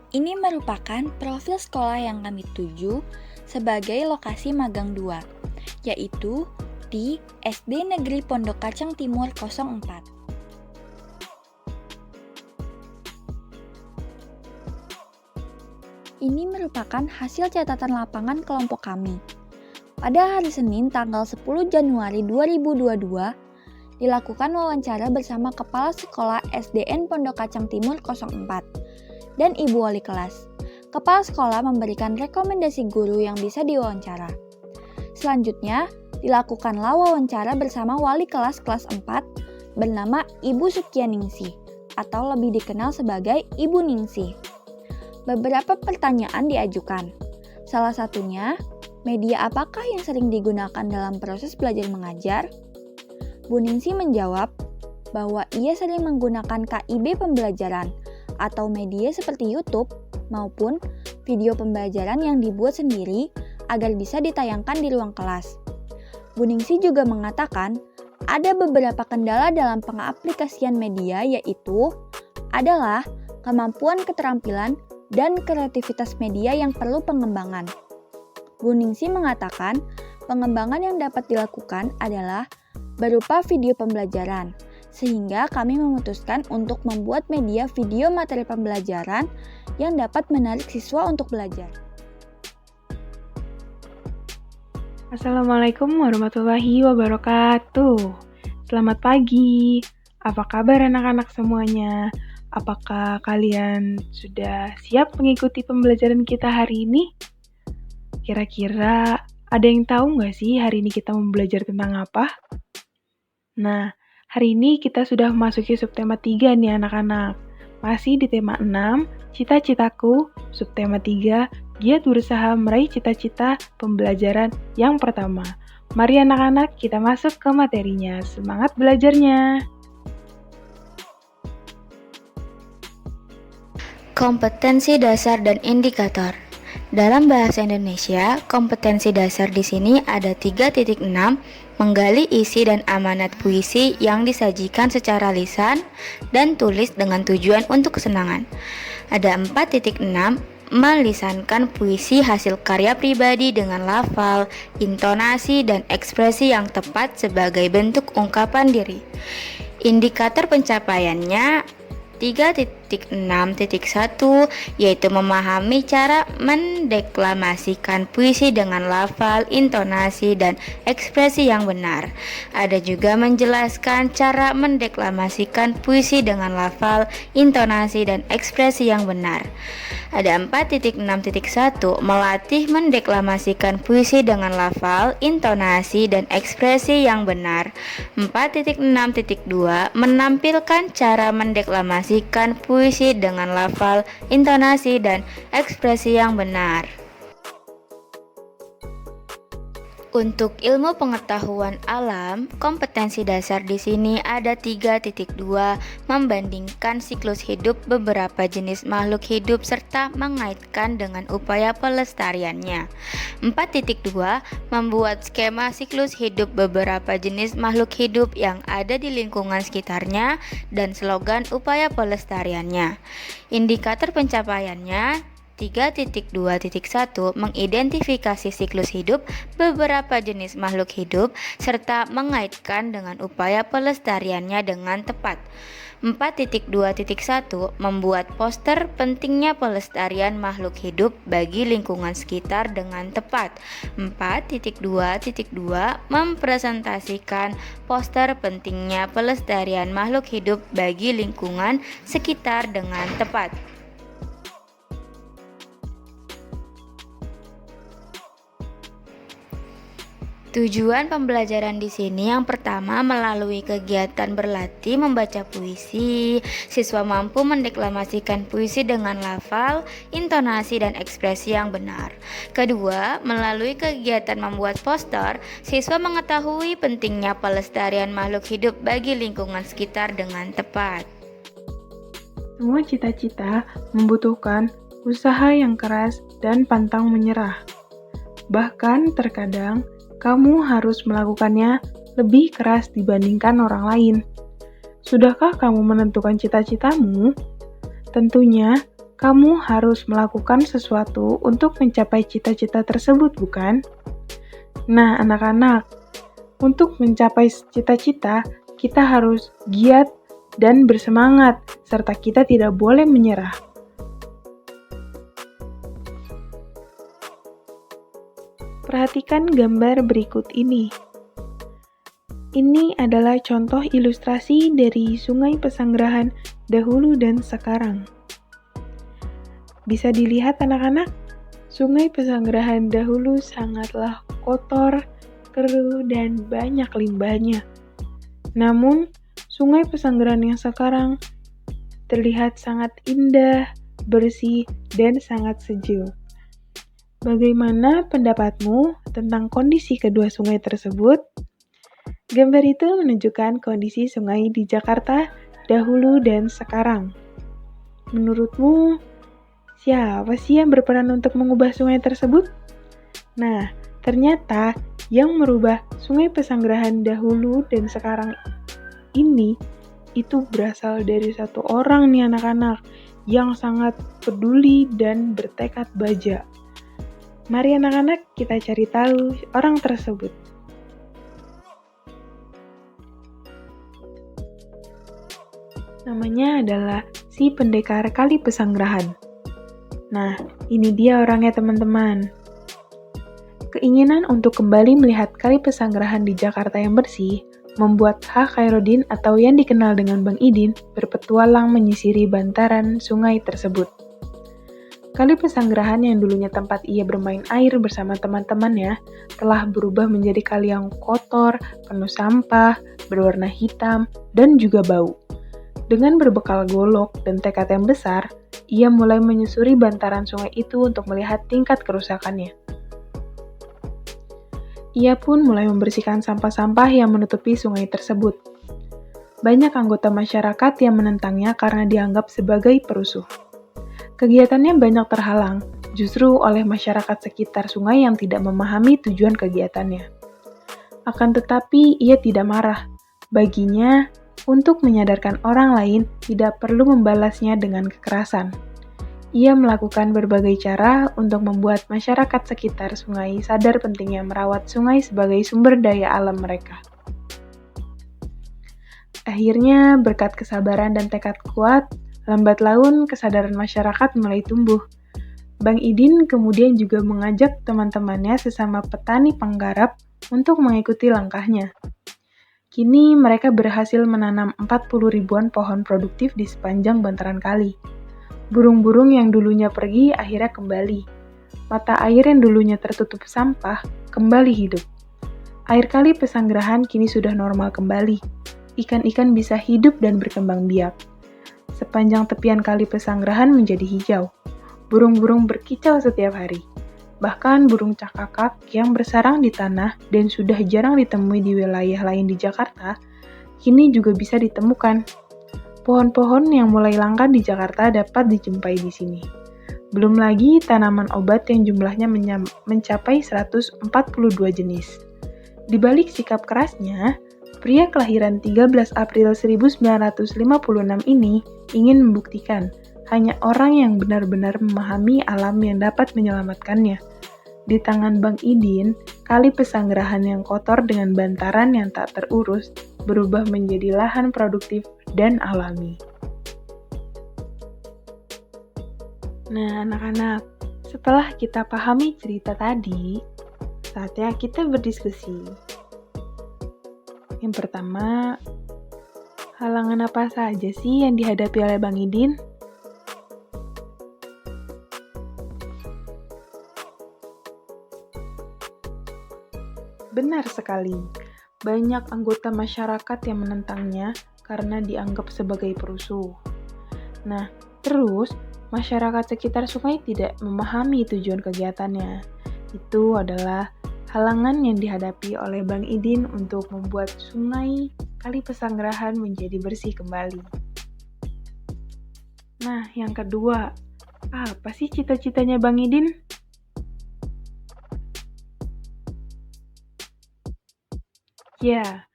Ini merupakan profil sekolah yang kami tuju sebagai lokasi magang 2, yaitu di SD Negeri Pondok Kacang Timur 04. Ini merupakan hasil catatan lapangan kelompok kami. Pada hari Senin tanggal 10 Januari 2022, dilakukan wawancara bersama Kepala Sekolah SDN Pondok Kacang Timur 04 dan Ibu Wali Kelas. Kepala sekolah memberikan rekomendasi guru yang bisa diwawancara. Selanjutnya, dilakukanlah wawancara bersama Wali Kelas kelas 4 bernama Ibu Sukyaningsih atau lebih dikenal sebagai Ibu Ningsih. Beberapa pertanyaan diajukan. Salah satunya, media apakah yang sering digunakan dalam proses belajar mengajar? Bu Ningsih menjawab bahwa ia sering menggunakan KIB pembelajaran atau media seperti YouTube maupun video pembelajaran yang dibuat sendiri agar bisa ditayangkan di ruang kelas. Bu Ningsih juga mengatakan ada beberapa kendala dalam pengaplikasian media yaitu adalah kemampuan keterampilan dan kreativitas media yang perlu pengembangan. Bu Ningsih mengatakan pengembangan yang dapat dilakukan adalah berupa video pembelajaran, sehingga kami memutuskan untuk membuat media video materi pembelajaran yang dapat menarik siswa untuk belajar. Assalamualaikum warahmatullahi wabarakatuh. Selamat pagi. Apa kabar anak-anak semuanya? Apakah kalian sudah siap mengikuti pembelajaran kita hari ini? Kira-kira ada yang tahu nggak sih hari ini kita mau belajar tentang apa? Nah, hari ini kita sudah memasuki subtema 3 nih anak-anak. Masih di tema 6, cita-citaku, subtema 3, giat berusaha meraih cita-cita pembelajaran yang pertama. Mari anak-anak kita masuk ke materinya. Semangat belajarnya! Kompetensi dasar dan indikator. Dalam bahasa Indonesia, kompetensi dasar di sini ada 3.6, menggali isi dan amanat puisi yang disajikan secara lisan dan tulis dengan tujuan untuk kesenangan. Ada 4.6, melisankan puisi hasil karya pribadi dengan lafal, intonasi, dan ekspresi yang tepat sebagai bentuk ungkapan diri. Indikator pencapaiannya 3.6.1 yaitu memahami cara mendeklamasikan puisi dengan lafal, intonasi, dan ekspresi yang benar. Ada juga menjelaskan cara mendeklamasikan puisi dengan lafal, intonasi, dan ekspresi yang benar. Ada 4.6.1 melatih mendeklamasikan puisi dengan lafal, intonasi, dan ekspresi yang benar. 4.6.2 menampilkan cara mendeklamasikan puisi dengan lafal, intonasi, dan ekspresi yang benar. Untuk ilmu pengetahuan alam, kompetensi dasar di sini ada 3.2, membandingkan siklus hidup beberapa jenis makhluk hidup serta mengaitkan dengan upaya pelestariannya. 4.2, membuat skema siklus hidup beberapa jenis makhluk hidup yang ada di lingkungan sekitarnya dan slogan upaya pelestariannya. Indikator pencapaiannya 3.2.1 mengidentifikasi siklus hidup beberapa jenis makhluk hidup serta mengaitkan dengan upaya pelestariannya dengan tepat. 4.2.1 membuat poster pentingnya pelestarian makhluk hidup bagi lingkungan sekitar dengan tepat. 4.2.2 mempresentasikan poster pentingnya pelestarian makhluk hidup bagi lingkungan sekitar dengan tepat. Tujuan pembelajaran di sini yang pertama, melalui kegiatan berlatih membaca puisi, siswa mampu mendeklamasikan puisi dengan lafal, intonasi, dan ekspresi yang benar. Kedua, melalui kegiatan membuat poster, siswa mengetahui pentingnya pelestarian makhluk hidup bagi lingkungan sekitar dengan tepat. Semua cita-cita membutuhkan usaha yang keras dan pantang menyerah. Bahkan terkadang kamu harus melakukannya lebih keras dibandingkan orang lain. Sudahkah kamu menentukan cita-citamu? Tentunya, kamu harus melakukan sesuatu untuk mencapai cita-cita tersebut, bukan? Nah, anak-anak, untuk mencapai cita-cita, kita harus giat dan bersemangat, serta kita tidak boleh menyerah. Perhatikan gambar berikut ini. Ini adalah contoh ilustrasi dari Sungai Pesanggerahan dahulu dan sekarang. Bisa dilihat anak-anak, Sungai Pesanggerahan dahulu sangatlah kotor, keruh, dan banyak limbahnya. Namun, Sungai Pesanggerahan yang sekarang terlihat sangat indah, bersih, dan sangat sejuk. Bagaimana pendapatmu tentang kondisi kedua sungai tersebut? Gambar itu menunjukkan kondisi sungai di Jakarta dahulu dan sekarang. Menurutmu, siapa sih yang berperan untuk mengubah sungai tersebut? Nah, ternyata yang merubah Sungai Pesanggerahan dahulu dan sekarang ini itu berasal dari satu orang nih anak-anak yang sangat peduli dan bertekad baja. Mari anak-anak kita cari tahu orang tersebut. Namanya adalah si pendekar Kali Pesanggerahan. Nah, ini dia orangnya teman-teman. Keinginan untuk kembali melihat Kali Pesanggerahan di Jakarta yang bersih membuat H. Khairuddin atau yang dikenal dengan Bang Idin berpetualang menyisiri bantaran sungai tersebut. Kali Pesanggerahan yang dulunya tempat ia bermain air bersama teman-temannya telah berubah menjadi kali yang kotor, penuh sampah, berwarna hitam, dan juga bau. Dengan berbekal golok dan tekad yang besar, ia mulai menyusuri bantaran sungai itu untuk melihat tingkat kerusakannya. Ia pun mulai membersihkan sampah-sampah yang menutupi sungai tersebut. Banyak anggota masyarakat yang menentangnya karena dianggap sebagai perusuh. Kegiatannya banyak terhalang, justru oleh masyarakat sekitar sungai yang tidak memahami tujuan kegiatannya. Akan tetapi, ia tidak marah. Baginya, untuk menyadarkan orang lain tidak perlu membalasnya dengan kekerasan. Ia melakukan berbagai cara untuk membuat masyarakat sekitar sungai sadar pentingnya merawat sungai sebagai sumber daya alam mereka. Akhirnya, berkat kesabaran dan tekad kuat, lambat laun kesadaran masyarakat mulai tumbuh. Bang Idin kemudian juga mengajak teman-temannya sesama petani penggarap untuk mengikuti langkahnya. Kini mereka berhasil menanam 40 ribuan pohon produktif di sepanjang bantaran kali. Burung-burung yang dulunya pergi akhirnya kembali. Mata air yang dulunya tertutup sampah kembali hidup. Air Kali Pesanggerahan kini sudah normal kembali. Ikan-ikan bisa hidup dan berkembang biak. Sepanjang tepian Kali Pesanggerahan menjadi hijau. Burung-burung berkicau setiap hari. Bahkan burung cakakak yang bersarang di tanah dan sudah jarang ditemui di wilayah lain di Jakarta, kini juga bisa ditemukan. Pohon-pohon yang mulai langka di Jakarta dapat dijumpai di sini. Belum lagi tanaman obat yang jumlahnya mencapai 142 jenis. Di balik sikap kerasnya, pria kelahiran 13 April 1956 ini ingin membuktikan hanya orang yang benar-benar memahami alam yang dapat menyelamatkannya. Di tangan Bang Idin, Kali Pesanggerahan yang kotor dengan bantaran yang tak terurus berubah menjadi lahan produktif dan alami. Nah, anak-anak, setelah kita pahami cerita tadi, saatnya kita berdiskusi. Yang pertama, halangan apa saja sih yang dihadapi oleh Bang Idin? Benar sekali, banyak anggota masyarakat yang menentangnya karena dianggap sebagai perusuh. Nah, terus masyarakat sekitar sungai tidak memahami tujuan kegiatannya. Itu adalah halangan yang dihadapi oleh Bang Idin untuk membuat sungai Kali Pesanggerahan menjadi bersih kembali. Nah, yang kedua, apa sih cita-citanya Bang Idin? Ya,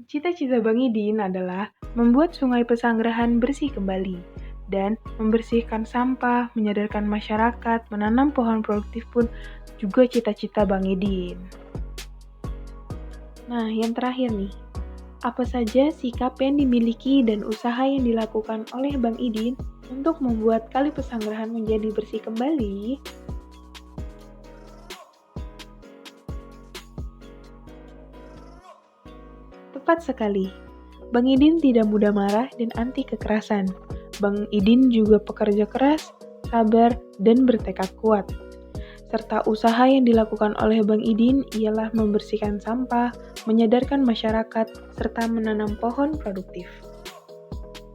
cita-cita Bang Idin adalah membuat Sungai Pesanggerahan bersih kembali dan membersihkan sampah, menyadarkan masyarakat, menanam pohon produktif pun juga cita-cita Bang Idin. Nah, yang terakhir nih, apa saja sikap yang dimiliki dan usaha yang dilakukan oleh Bang Idin untuk membuat Kali Pesanggerahan menjadi bersih kembali? Tepat sekali, Bang Idin tidak mudah marah dan anti kekerasan. Bang Idin juga pekerja keras, sabar, dan bertekad kuat. Serta usaha yang dilakukan oleh Bang Idin ialah membersihkan sampah, menyadarkan masyarakat, serta menanam pohon produktif.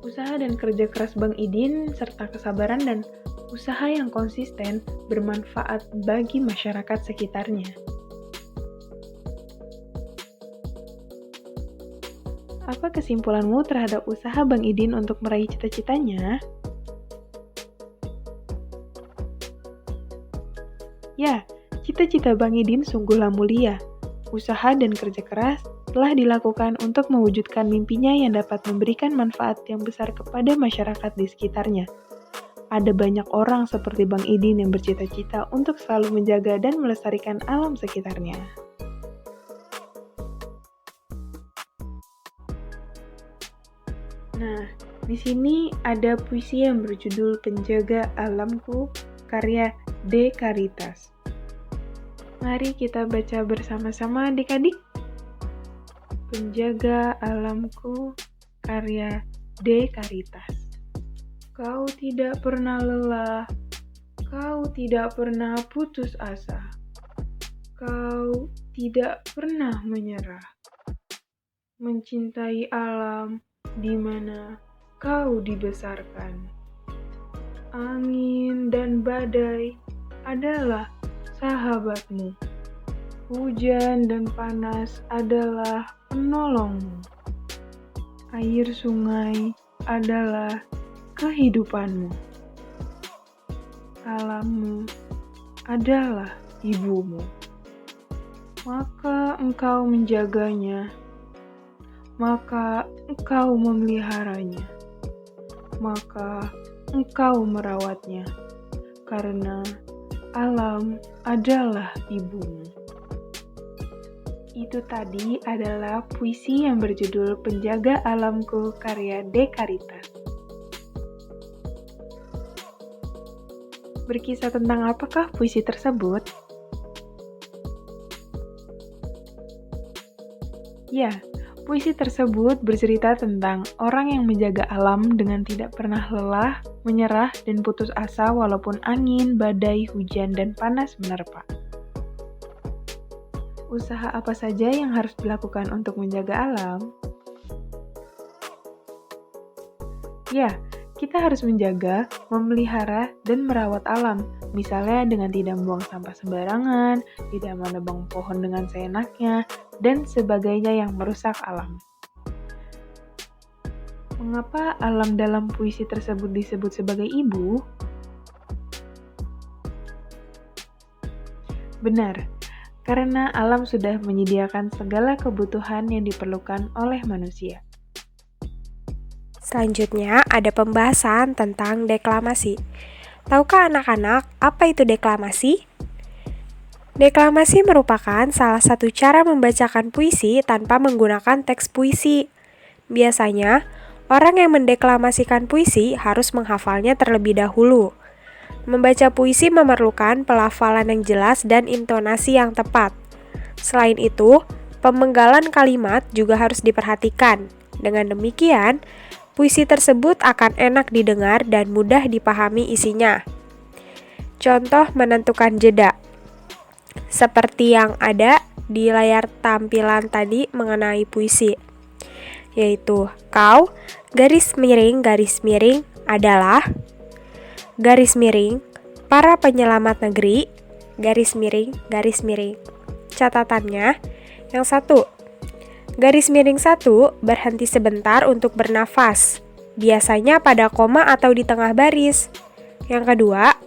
Usaha dan kerja keras Bang Idin, serta kesabaran dan usaha yang konsisten bermanfaat bagi masyarakat sekitarnya. Apa kesimpulanmu terhadap usaha Bang Idin untuk meraih cita-citanya? Ya, cita-cita Bang Idin sungguhlah mulia. Usaha dan kerja keras telah dilakukan untuk mewujudkan mimpinya yang dapat memberikan manfaat yang besar kepada masyarakat di sekitarnya. Ada banyak orang seperti Bang Idin yang bercita-cita untuk selalu menjaga dan melestarikan alam sekitarnya. Nah, di sini ada puisi yang berjudul Penjaga Alamku, karya De Caritas. Mari kita baca bersama-sama adik-adik. Penjaga Alamku, karya De Caritas. Kau tidak pernah lelah, kau tidak pernah putus asa, kau tidak pernah menyerah. Mencintai alam di mana kau dibesarkan. Angin dan badai adalah sahabatmu. Hujan dan panas adalah penolongmu. Air sungai adalah kehidupanmu. Alammu adalah ibumu. Maka engkau menjaganya, maka engkau memeliharanya, maka engkau merawatnya, karena alam adalah ibumu. Itu tadi adalah puisi yang berjudul Penjaga Alamku, karya De Caritas. Berkisah tentang apakah puisi tersebut? Ya, puisi tersebut bercerita tentang orang yang menjaga alam dengan tidak pernah lelah, menyerah, dan putus asa walaupun angin, badai, hujan, dan panas menerpa. Usaha apa saja yang harus dilakukan untuk menjaga alam? Ya, kita harus menjaga, memelihara, dan merawat alam. Misalnya dengan tidak membuang sampah sembarangan, tidak menebang pohon dengan seenaknya, dan sebagainya yang merusak alam. Mengapa alam dalam puisi tersebut disebut sebagai ibu? Benar, karena alam sudah menyediakan segala kebutuhan yang diperlukan oleh manusia. Selanjutnya ada pembahasan tentang deklamasi. Tahukah anak-anak apa itu deklamasi? Deklamasi merupakan salah satu cara membacakan puisi tanpa menggunakan teks puisi. Biasanya, Orang yang mendeklamasikan puisi harus menghafalnya terlebih dahulu. Membaca puisi memerlukan pelafalan yang jelas dan intonasi yang tepat. Selain itu, pemenggalan kalimat juga harus diperhatikan. Dengan demikian, puisi tersebut akan enak didengar dan mudah dipahami isinya. Contoh menentukan jeda, seperti yang ada di layar tampilan tadi mengenai puisi, yaitu kau, garis miring, adalah, garis miring, para penyelamat negeri, garis miring. Catatannya, yang satu, garis miring 1 berhenti sebentar untuk bernafas, biasanya pada koma atau di tengah baris. Yang kedua,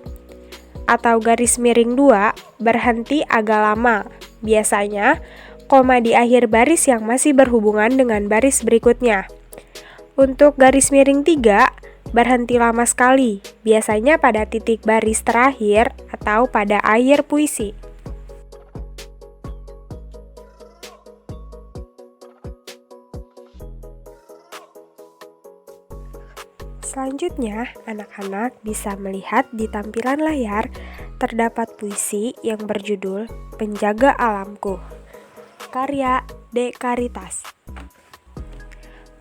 atau garis miring 2 berhenti agak lama, biasanya koma di akhir baris yang masih berhubungan dengan baris berikutnya. Untuk garis miring 3 berhenti lama sekali, biasanya pada titik baris terakhir atau pada akhir puisi. Selanjutnya, anak-anak bisa melihat di tampilan layar terdapat puisi yang berjudul Penjaga Alamku, karya D. Caritas.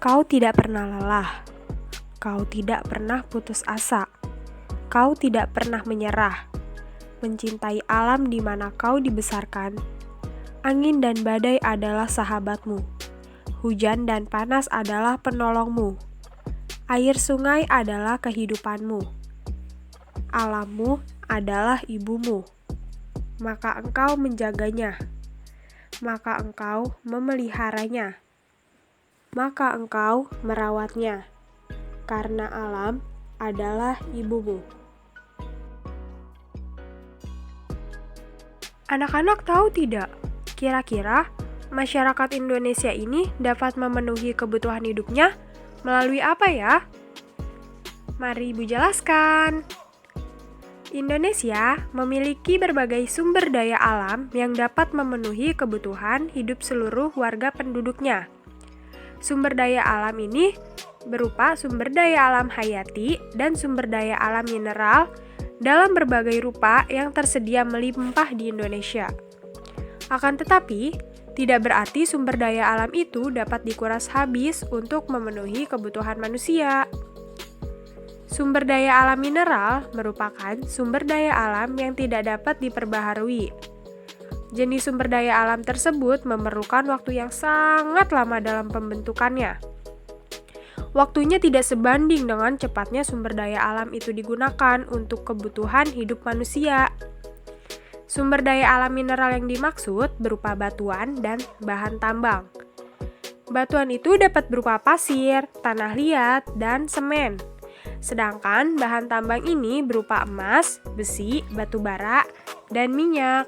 Kau tidak pernah lelah, kau tidak pernah putus asa, kau tidak pernah menyerah, mencintai alam di mana kau dibesarkan. Angin dan badai adalah sahabatmu, hujan dan panas adalah penolongmu. Air sungai adalah kehidupanmu. Alammu adalah ibumu. Maka engkau menjaganya. Maka engkau memeliharanya. Maka engkau merawatnya. Karena alam adalah ibumu. Anak-anak tahu tidak? Kira-kira masyarakat Indonesia ini dapat memenuhi kebutuhan hidupnya melalui apa ya? Mari Ibu jelaskan. Indonesia memiliki berbagai sumber daya alam yang dapat memenuhi kebutuhan hidup seluruh warga penduduknya. Sumber daya alam ini berupa sumber daya alam hayati dan sumber daya alam mineral dalam berbagai rupa yang tersedia melimpah di Indonesia. Akan tetapi, tidak berarti sumber daya alam itu dapat dikuras habis untuk memenuhi kebutuhan manusia. Sumber daya alam mineral merupakan sumber daya alam yang tidak dapat diperbaharui. Jenis sumber daya alam tersebut memerlukan waktu yang sangat lama dalam pembentukannya. Waktunya tidak sebanding dengan cepatnya sumber daya alam itu digunakan untuk kebutuhan hidup manusia. Sumber daya alam mineral yang dimaksud berupa batuan dan bahan tambang. Batuan itu dapat berupa pasir, tanah liat, dan semen. Sedangkan bahan tambang ini berupa emas, besi, batu bara, dan minyak.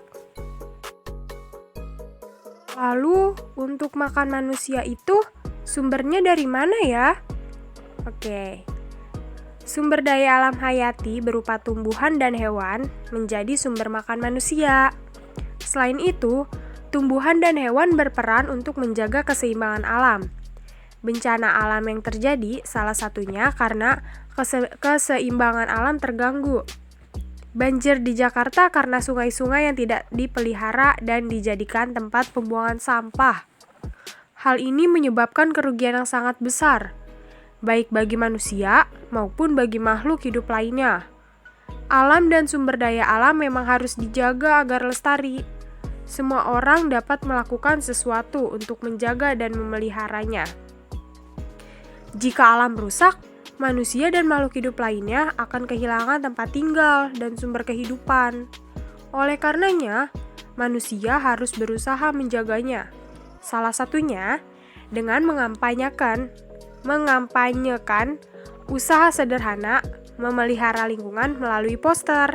Lalu, untuk makan manusia itu sumbernya dari mana ya? Oke. Sumber daya alam hayati berupa tumbuhan dan hewan menjadi sumber makan manusia. Selain itu, tumbuhan dan hewan berperan untuk menjaga keseimbangan alam. Bencana alam yang terjadi salah satunya karena keseimbangan alam terganggu. Banjir di Jakarta karena sungai-sungai yang tidak dipelihara dan dijadikan tempat pembuangan sampah. Hal ini menyebabkan kerugian yang sangat besar, baik bagi manusia maupun bagi makhluk hidup lainnya. Alam dan sumber daya alam memang harus dijaga agar lestari. Semua orang dapat melakukan sesuatu untuk menjaga dan memeliharanya. Jika alam rusak, manusia dan makhluk hidup lainnya akan kehilangan tempat tinggal dan sumber kehidupan. Oleh karenanya, manusia harus berusaha menjaganya. Salah satunya dengan mengampanyekan usaha sederhana memelihara lingkungan melalui poster.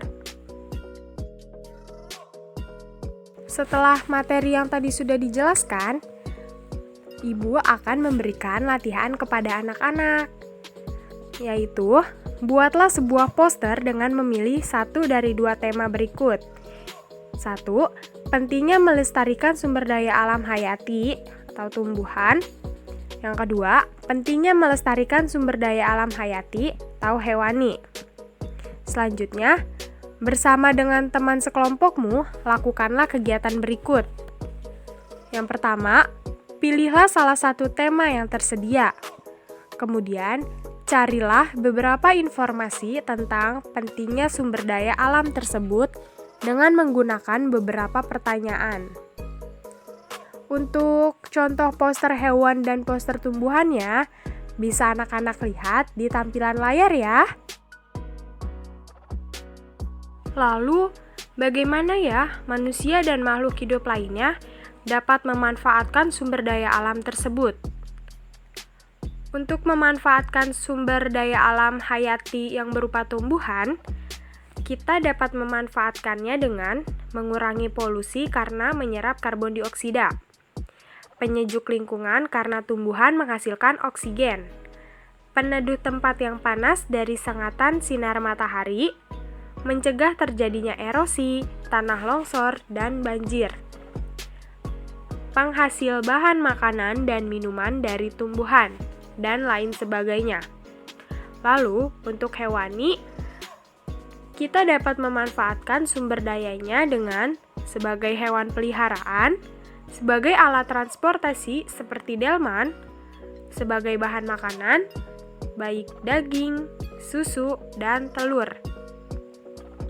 Setelah materi yang tadi sudah dijelaskan, Ibu akan memberikan latihan kepada anak-anak, yaitu buatlah sebuah poster dengan memilih satu dari dua tema berikut. 1. Pentingnya melestarikan sumber daya alam hayati atau tumbuhan. Yang kedua, pentingnya melestarikan sumber daya alam hayati atau hewani. Selanjutnya, bersama dengan teman sekelompokmu, lakukanlah kegiatan berikut. Yang pertama, pilihlah salah satu tema yang tersedia. Kemudian, carilah beberapa informasi tentang pentingnya sumber daya alam tersebut dengan menggunakan beberapa pertanyaan. Untuk contoh poster hewan dan poster tumbuhannya, bisa anak-anak lihat di tampilan layar ya. Lalu, bagaimana ya manusia dan makhluk hidup lainnya dapat memanfaatkan sumber daya alam tersebut? Untuk memanfaatkan sumber daya alam hayati yang berupa tumbuhan, kita dapat memanfaatkannya dengan mengurangi polusi karena menyerap karbon dioksida, penyejuk lingkungan karena tumbuhan menghasilkan oksigen, peneduh tempat yang panas dari sengatan sinar matahari, mencegah terjadinya erosi, tanah longsor, dan banjir, penghasil bahan makanan dan minuman dari tumbuhan, dan lain sebagainya. Lalu, untuk hewani, kita dapat memanfaatkan sumber dayanya dengan sebagai hewan peliharaan, sebagai alat transportasi seperti delman, sebagai bahan makanan, baik daging, susu, dan telur.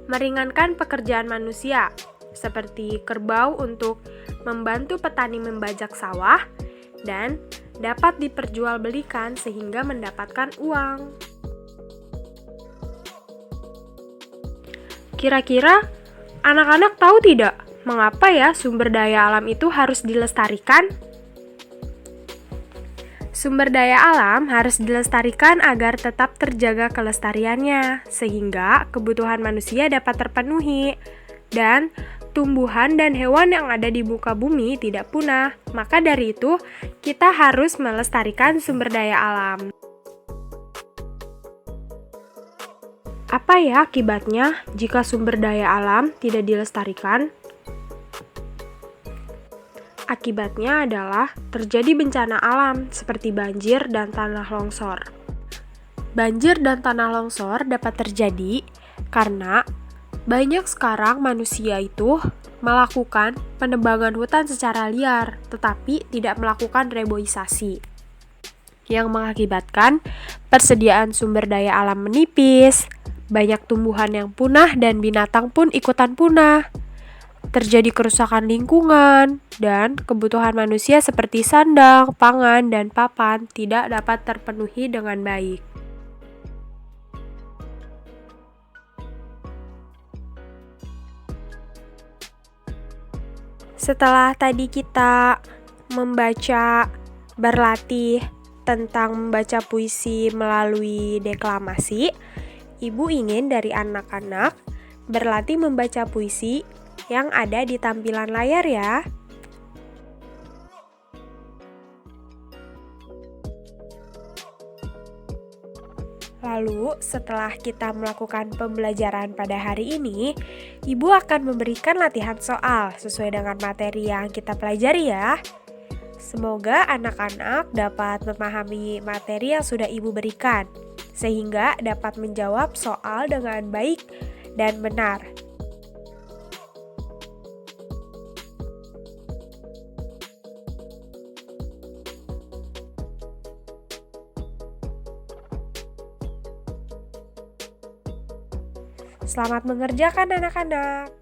Meringankan pekerjaan manusia, seperti kerbau untuk membantu petani membajak sawah, dan dapat diperjualbelikan sehingga mendapatkan uang. Kira-kira, anak-anak tahu tidak mengapa ya sumber daya alam itu harus dilestarikan? Sumber daya alam harus dilestarikan agar tetap terjaga kelestariannya, sehingga kebutuhan manusia dapat terpenuhi, dan tumbuhan dan hewan yang ada di muka bumi tidak punah. Maka dari itu, kita harus melestarikan sumber daya alam. Apa ya akibatnya jika sumber daya alam tidak dilestarikan? Akibatnya adalah terjadi bencana alam seperti banjir dan tanah longsor. Banjir dan tanah longsor dapat terjadi karena banyak sekarang manusia itu melakukan penebangan hutan secara liar, tetapi tidak melakukan reboisasi, yang mengakibatkan persediaan sumber daya alam menipis, banyak tumbuhan yang punah dan binatang pun ikutan punah. Terjadi kerusakan lingkungan, dan kebutuhan manusia seperti sandang, pangan, dan papan tidak dapat terpenuhi dengan baik. Setelah tadi kita berlatih tentang membaca puisi melalui deklamasi, Ibu ingin dari anak-anak berlatih membaca puisi yang ada di tampilan layar ya. Lalu, setelah kita melakukan pembelajaran pada hari ini, Ibu akan memberikan latihan soal sesuai dengan materi yang kita pelajari ya. Semoga anak-anak dapat memahami materi yang sudah Ibu berikan, sehingga dapat menjawab soal dengan baik dan benar. Selamat mengerjakan anak-anak.